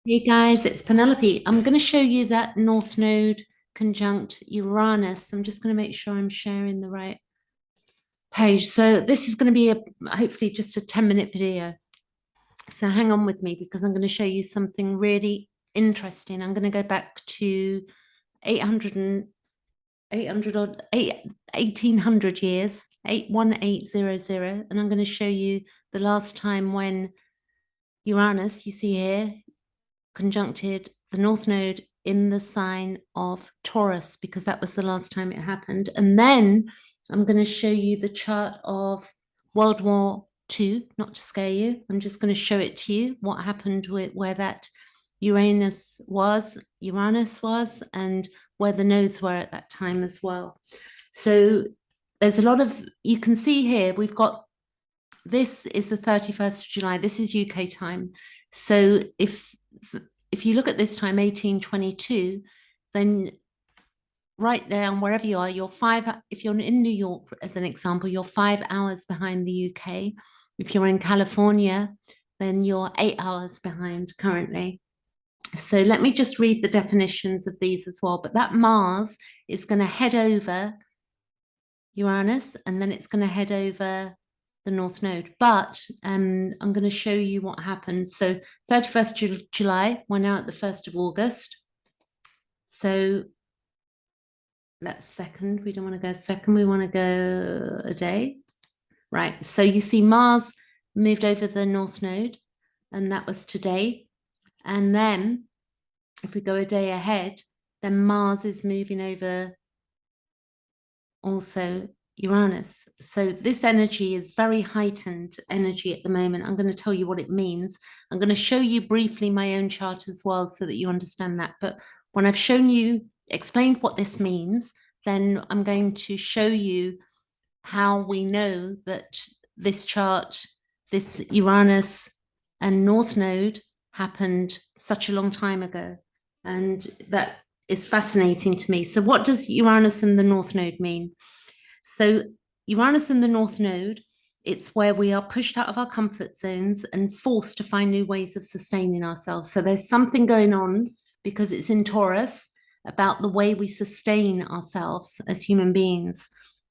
Hey guys, it's Penelope. I'm going to show you that North Node conjunct Uranus. I'm just going to make sure I'm sharing the right page. So this is going to be hopefully just a 10-minute video. So hang on with me because I'm going to show you something really interesting. I'm going to go back to 800 and 800 or 1800 years, 81800, and I'm going to show you the last time when Uranus, you see here, conjuncted the North Node in the sign of Taurus, because that was the last time it happened. And then I'm going to show you the chart of World War II, not to scare you. I'm just going to show it to you, what happened with where that Uranus was, and where the nodes were at that time as well. So there's a lot of, you can see here, we've got, this is the 31st of July. This is UK time. So if you look at this time, 1822, then write down wherever you are, if you're in New York, as an example, you're 5 hours behind the UK. If you're in California, then you're 8 hours behind currently. So let me just read the definitions of these as well. But that Mars is going to head over Uranus, and then it's going to head over the North Node. But I'm going to show you what happened. So 31st July, we're now at the 1st of August. So that's second. We don't want to go second. We want to go a day. Right. So you see Mars moved over the North Node, and that was today. And then if we go a day ahead, then Mars is moving over also Uranus. So this energy is very heightened energy at the moment. I'm going to tell you what it means. I'm going to show you briefly my own chart as well so that you understand that. But when I've shown you, explained what this means, then I'm going to show you how we know that this chart, this Uranus and North Node happened such a long time ago. And that is fascinating to me. So what does Uranus and the North Node mean? So Uranus and the North Node, it's where we are pushed out of our comfort zones and forced to find new ways of sustaining ourselves. So there's something going on because it's in Taurus about the way we sustain ourselves as human beings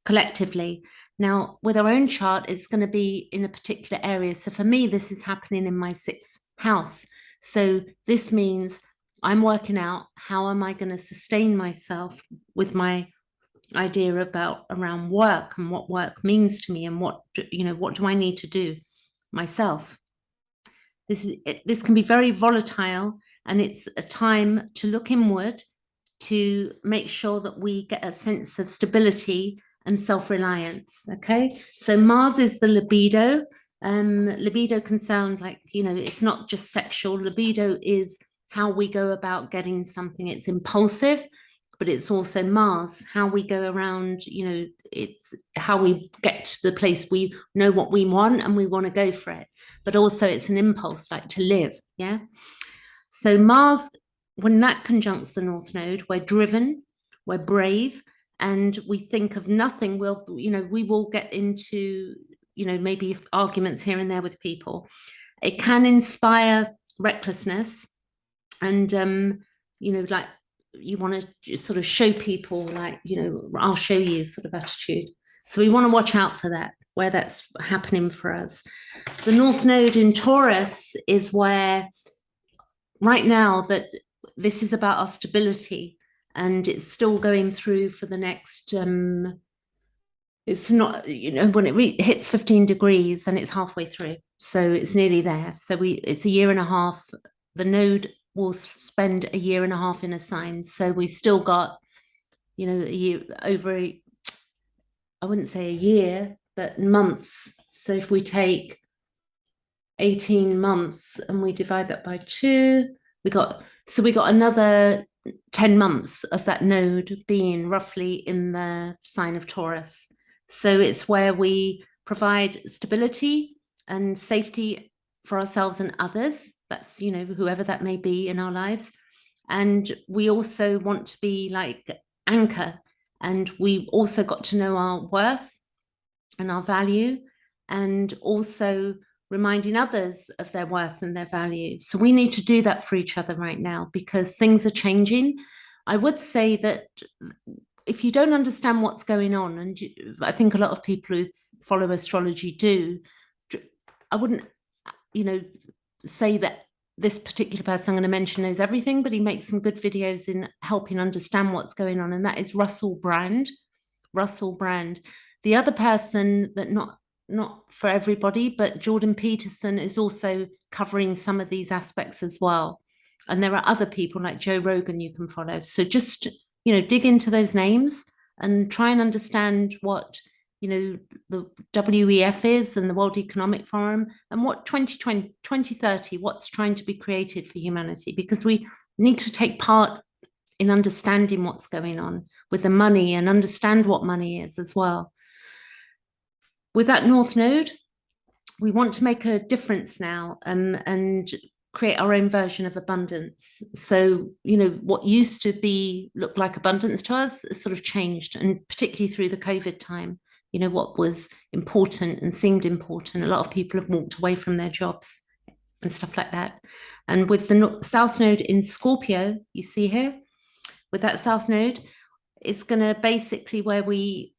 collectively. Now, with our own chart, it's going to be in a particular area. So for me, this is happening in my sixth house. So this means I'm working out how am I going to sustain myself with my idea about around work and what work means to me and what do I need to do myself. This can be very volatile, and it's a time to look inward to make sure that we get a sense of stability and self-reliance. Okay, so Mars is the libido. Libido can sound like, it's not just sexual. Libido is how we go about getting something. It's impulsive, but it's also Mars, how we go around, it's how we get to the place we know what we want and we want to go for it. But also it's an impulse, like to live. Yeah. So Mars, when that conjuncts the North Node, we're driven, we're brave, and we think of nothing. We will get into, maybe arguments here and there with people. It can inspire recklessness, and like you want to sort of show people, like, I'll show you sort of attitude. So we want to watch out for that, where that's happening for us. The North Node in Taurus is where right now that this is about our stability, and it's still going through for the next it's not, when it hits 15 degrees, then it's halfway through, so it's nearly there. So it's a year and a half. The node will spend a year and a half in a sign, so we've still got, a year over, I wouldn't say a year, but months. So if we take 18 months and we divide that by 2, we got another 10 months of that node being roughly in the sign of Taurus. So it's where we provide stability and safety for ourselves and others. That's, whoever that may be in our lives. And we also want to be like anchor. And we also got to know our worth and our value. And also reminding others of their worth and their value. So we need to do that for each other right now because things are changing. I would say that if you don't understand what's going on, and I think a lot of people who follow astrology do, I wouldn't, say that this particular person I'm going to mention knows everything, but he makes some good videos in helping understand what's going on, and that is Russell Brand. Russell Brand. The other person that not for everybody, but Jordan Peterson is also covering some of these aspects as well. And there are other people like Joe Rogan you can follow. So just, dig into those names and try and understand what, the WEF is and the World Economic Forum and what 2020, 2030, what's trying to be created for humanity, because we need to take part in understanding what's going on with the money and understand what money is as well. With that North Node, we want to make a difference now and create our own version of abundance. So, what used to look like abundance to us has sort of changed, and particularly through the COVID time, what was important and seemed important, a lot of people have walked away from their jobs and stuff like that. And with the South Node in Scorpio, you see here, with that South Node, it's going to basically where we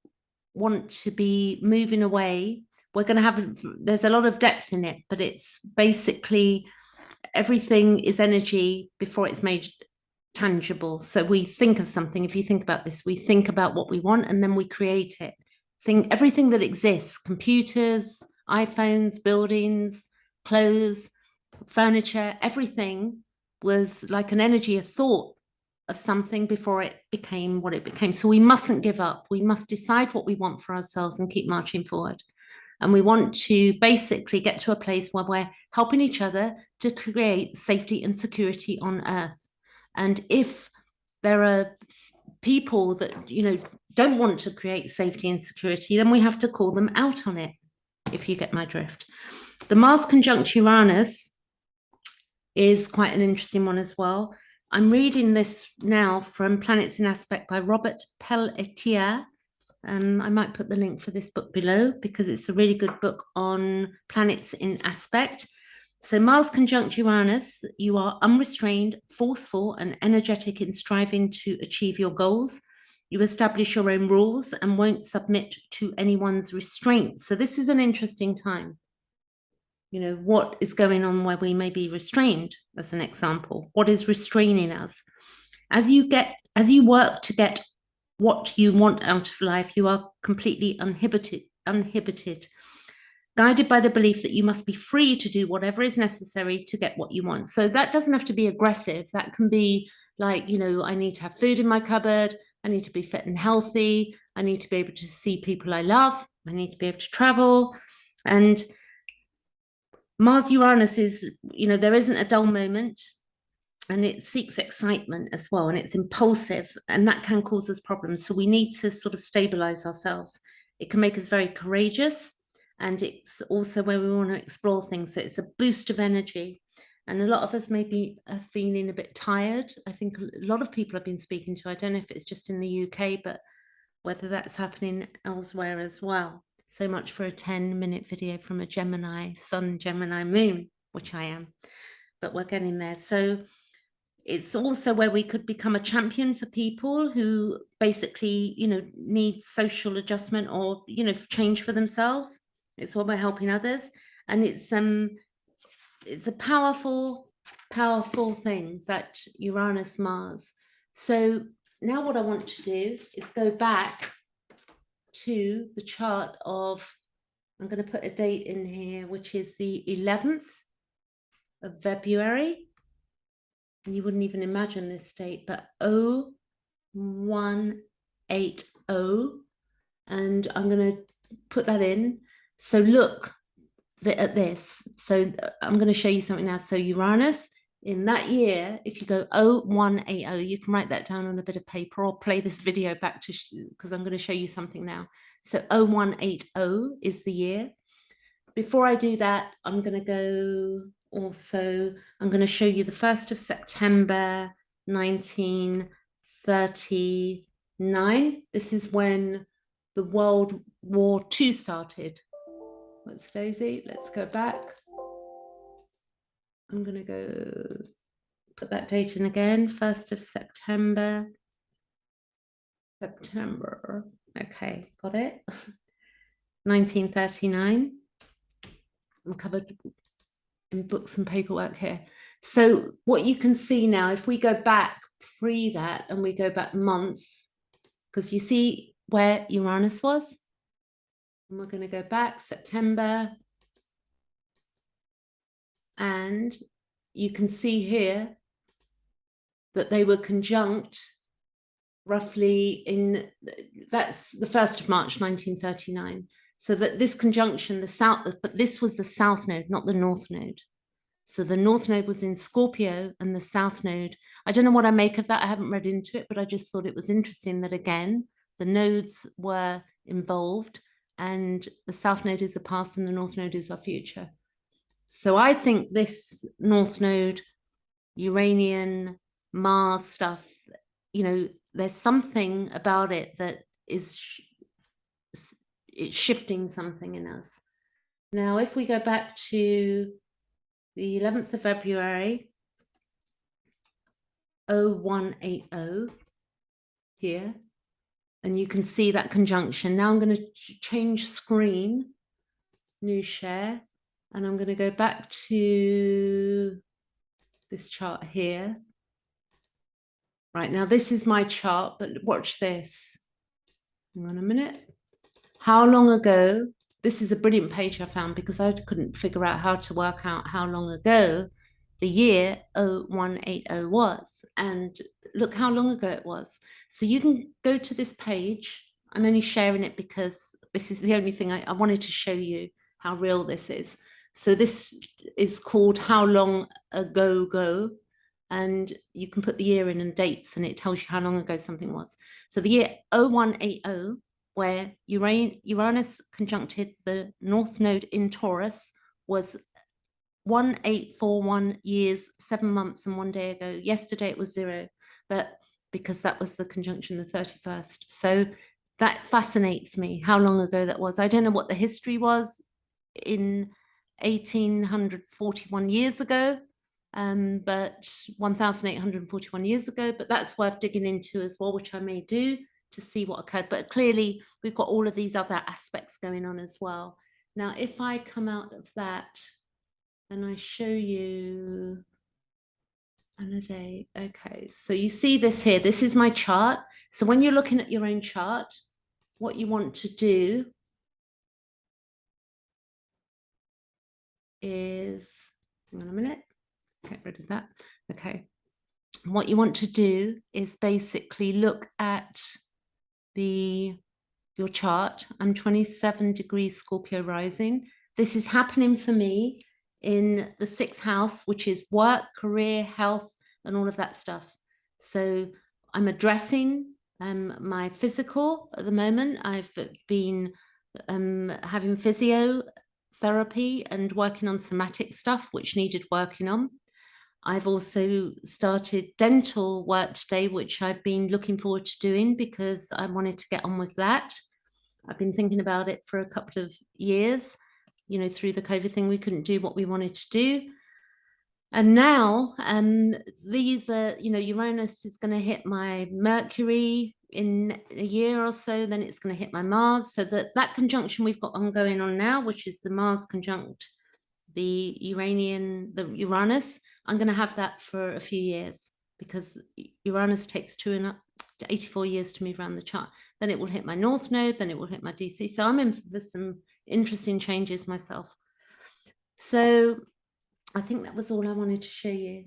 want to be moving away. We're going to have, there's a lot of depth in it, but it's basically everything is energy before it's made tangible. So we think of something, if you think about this, we think about what we want and then we create it. Everything that exists, computers, iPhones, buildings, clothes, furniture, everything was like an energy, a thought of something before it became what it became. So we mustn't give up. We must decide what we want for ourselves and keep marching forward. And we want to basically get to a place where we're helping each other to create safety and security on Earth. And if there are people that, don't want to create safety and security, then we have to call them out on it, if you get my drift. The Mars conjunct Uranus is quite an interesting one as well. I'm reading this now from Planets in Aspect by Robert Pelletier. I might put the link for this book below because it's a really good book on planets in aspect. So Mars conjunct Uranus, you are unrestrained, forceful, and energetic in striving to achieve your goals. You establish your own rules and won't submit to anyone's restraints. So this is an interesting time. What is going on where we may be restrained, as an example? What is restraining us? As you work to get what you want out of life, you are completely uninhibited, guided by the belief that you must be free to do whatever is necessary to get what you want. So that doesn't have to be aggressive. That can be like, I need to have food in my cupboard. I need to be fit and healthy. I need to be able to see people I love. I need to be able to travel. And Mars Uranus is, there isn't a dull moment, and it seeks excitement as well, and it's impulsive, and that can cause us problems. So we need to sort of stabilize ourselves. It can make us very courageous, and it's also where we want to explore things. So it's a boost of energy. And a lot of us maybe are feeling a bit tired. I think a lot of people I've been speaking to, I don't know if it's just in the UK, but whether that's happening elsewhere as well. So much for a 10-minute video from a Gemini, Sun, Gemini, Moon, which I am. But we're getting there. So it's also where we could become a champion for people who basically, need social adjustment or, change for themselves. It's where we're helping others. And it's a powerful, powerful thing, that Uranus, Mars. So now what I want to do is go back to the chart of, I'm going to put a date in here, which is the 11th of February. And you wouldn't even imagine this date, but 0180. And I'm going to put that in. So look at this. So I'm going to show you something now. So Uranus, in that year, if you go 0180, you can write that down on a bit of paper or play this video back to, because I'm going to show you something now. So 0180 is the year. Before I do that, I'm going to go also, I'm going to show you the 1st of September 1939. This is when the World War II started. What's Daisy? Let's go back. I'm going to go put that date in again, 1st of September. September. Okay, got it. 1939. I'm covered in books and paperwork here. So what you can see now, if we go back pre that and we go back months, because you see where Uranus was, and we're going to go back September, and you can see here that they were conjunct roughly in, that's the 1st of March 1939. So that this conjunction, the south, but this was the south node, not the north node. So the north node was in Scorpio and the south node, I don't know what I make of that. I haven't read into it, but I just thought it was interesting that, again, the nodes were involved, and the south node is the past and the north node is our future. So I think this north node, Uranian, Mars stuff, you know, there's something about it that is it's shifting something in us. Now, if we go back to the 11th of February, 0180 here, and you can see that conjunction. Now I'm going to change screen, new share, and I'm going to go back to this chart here. Right, now this is my chart, but watch this. Hang on a minute. How long ago, this is a brilliant page I found because I couldn't figure out how to work out how long ago the year 0180 was. And look how long ago it was. So you can go to this page. I'm only sharing it because this is the only thing I wanted to show you how real this is. So this is called How Long Ago Go. And you can put the year in and dates, and it tells you how long ago something was. So the year 0180, where Uranus conjuncted the North Node in Taurus, was 1841 years, 7 months and 1 day ago. Yesterday it was 0, but because that was the conjunction, the 31st. So that fascinates me, how long ago that was. I don't know what the history was in 1841 years ago, but 1841 years ago, but that's worth digging into as well, which I may do to see what occurred. But clearly we've got all of these other aspects going on as well. Now, if I come out of that and I show you on a day, okay, so you see this here, this is my chart. So when you're looking at your own chart, what you want to do is, hang on a minute, get rid of that. Okay, what you want to do is basically look at your chart. I'm 27 degrees Scorpio rising. This is happening for me in the 6th house, which is work, career, health, and all of that stuff. So I'm addressing my physical at the moment. I've been having physiotherapy and working on somatic stuff, which needed working on. I've also started dental work today, which I've been looking forward to doing because I wanted to get on with that. I've been thinking about it for a couple of years. You know, through the COVID thing, we couldn't do what we wanted to do. And now these are, you know, Uranus is going to hit my Mercury in a year or so, then it's going to hit my Mars. So that conjunction we've got ongoing on now, which is the Mars conjunct the Uranus, I'm going to have that for a few years because Uranus takes 84 years to move around the chart. Then it will hit my North Node, then it will hit my DC. So I'm in for some interesting changes myself. So I think that was all I wanted to show you.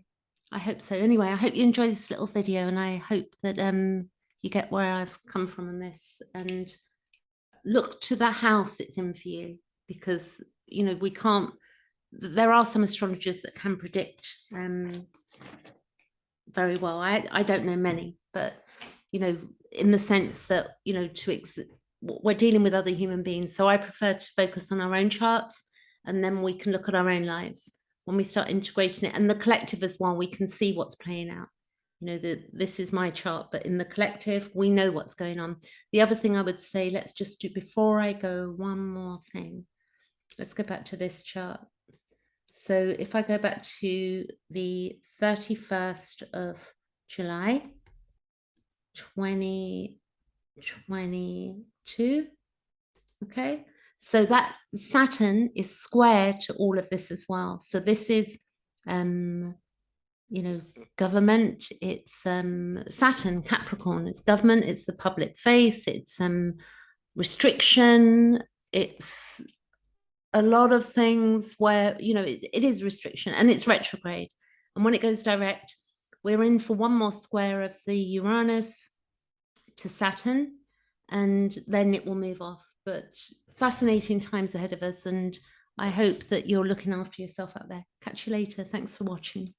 I hope so. Anyway, I hope you enjoy this little video, and I hope that you get where I've come from in this, and look to the house it's in for you, because, you know, we can't, there are some astrologers that can predict very well. I don't know many, but, you know, in the sense that, you know, we're dealing with other human beings. So I prefer to focus on our own charts, and then we can look at our own lives. When we start integrating it and the collective as well, we can see what's playing out. You know, this is my chart, but in the collective, we know what's going on. The other thing I would say, let's just do, before I go, one more thing. let's go back to this chart. So if I go back to the 31st of July, 2022, okay? So that Saturn is square to all of this as well. So this is, government, it's Saturn, Capricorn, it's government, it's the public face, it's restriction, it's a lot of things where, it is restriction and it's retrograde. And when it goes direct, we're in for one more square of the Uranus to Saturn, and then it will move off. But fascinating times ahead of us. And I hope that you're looking after yourself out there. Catch you later. Thanks for watching.